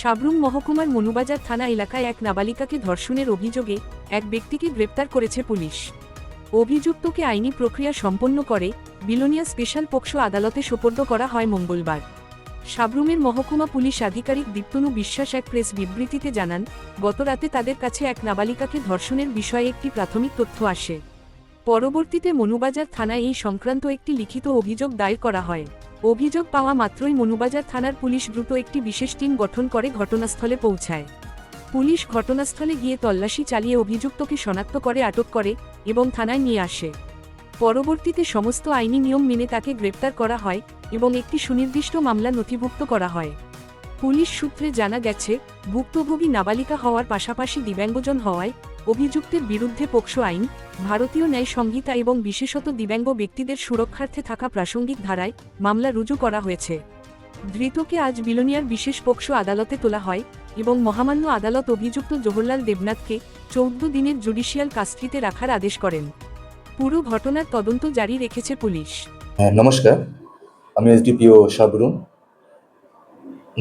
সাবরুম মহকুমার মনুবাজার থানা এলাকায় এক নাবালিকাকে ধর্ষণের অভিযোগে এক ব্যক্তিকে গ্রেপ্তার করেছে পুলিশ। অভিযুক্তকে আইনি প্রক্রিয়া সম্পন্ন করে বিলোনিয়া স্পেশাল পোকসো আদালতে সোপর্দ করা হয় মঙ্গলবার। সাবরুমের মহকুমা পুলিশ আধিকারিক দীপ্তনু বিশ্বাস এক প্রেস বিবৃতিতে জানান, গতরাতে তাদের কাছে এক নাবালিকাকে ধর্ষণের বিষয়ে একটি প্রাথমিক তথ্য আসে। পরবর্তীতে মনুবাজার থানায় এই সংক্রান্ত একটি লিখিত অভিযোগ দায়ের করা হয়। অভিযোগ পাওয়া মাত্রই মনুবাজার থানার পুলিশ দ্রুত একটি বিশেষ টিম গঠন করে ঘটনাস্থলে পৌঁছায়। পুলিশ ঘটনাস্থলে গিয়ে তল্লাশি চালিয়ে অভিযুক্তকে শনাক্ত করে আটক করে এবং থানায় নিয়ে আসে। পরবর্তীতে সমস্ত আইনি নিয়ম মেনে তাকে গ্রেপ্তার করা হয় এবং একটি সুনির্দিষ্ট মামলা নথিভুক্ত করা হয়। পুলিশ সূত্রে জানা গেছে, ভুক্তভোগী নাবালিকা হওয়ার পাশাপাশি দিব্যাঙ্গজন হওয়ায় অভিযুক্তের বিরুদ্ধে পোকসো আইন, ভারতীয় ন্যায় সংহিতা এবং বিশেষত দিব্যাঙ্গ ব্যক্তিদের সুরক্ষার্থে থাকা প্রাসঙ্গিক ধারায় মামলা রুজু করা হয়েছে। ধৃতকে আজ বিলোনিয়ার বিশেষ পোকসো আদালতে তোলা হয় এবং মহামান্য আদালত অভিযুক্ত জওহরলাল দেবনাথকে 14 দিনের জুডিশিয়াল কাস্টডিতে রাখার আদেশ করেন। পুরো ঘটনার তদন্ত জারি রেখেছে পুলিশ। নমস্কার, আমি এসডিপিও সাবরুম।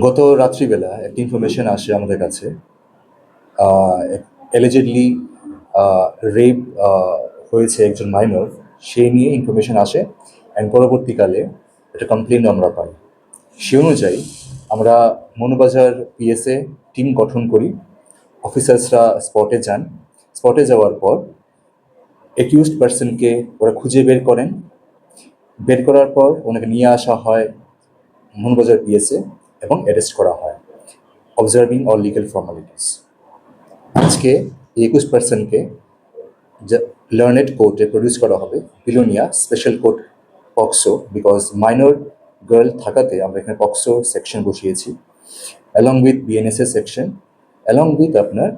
গত রাত্রিবেলা একটা ইনফরমেশন আসে আমাদের কাছে, অ্যালিজেডলি রেপ হয়েছে একজন মাইনর, সেই নিয়ে ইনফরমেশন আসে অ্যান্ড পরবর্তীকালে একটা কমপ্লেন আমরা পাই। সে অনুযায়ী আমরা মনুবাজার পিএসএ টিম গঠন করি। অফিসার্সরা স্পটে যান। স্পটে যাওয়ার পর অ্যাকিউজড পার্সনকে ওরা খুঁজে বের করেন। বের করার পর ওনাকে নিয়ে আসা হয় মনুবাজার পিএসএ এবং অ্যারেস্ট করা হয়, অবজার্ভিং অল লিগাল ফর্মালিটিস। আজকে এই 21 পার্সনকে লার্নেড কোর্টে প্রডিউস করা হবে, Belonia special court POCSO, because minor girl থাকাতে আমরা এখানে পক্সো সেকশন বসিয়েছি, along with বিএনএসএ section, along with আপনার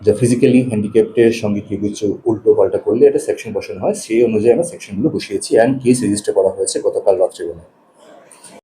যা ফিজিক্যালি হ্যান্ডিক্যাপ্টের সঙ্গে কি কিছু উল্টো পাল্টা করলে এটা সেকশন বসানো হয়, সেই অনুযায়ী আমরা সেকশনগুলো বসিয়েছি অ্যান্ড কেস রেজিস্টার করা হয়েছে গতকাল রাত্রিবেলা।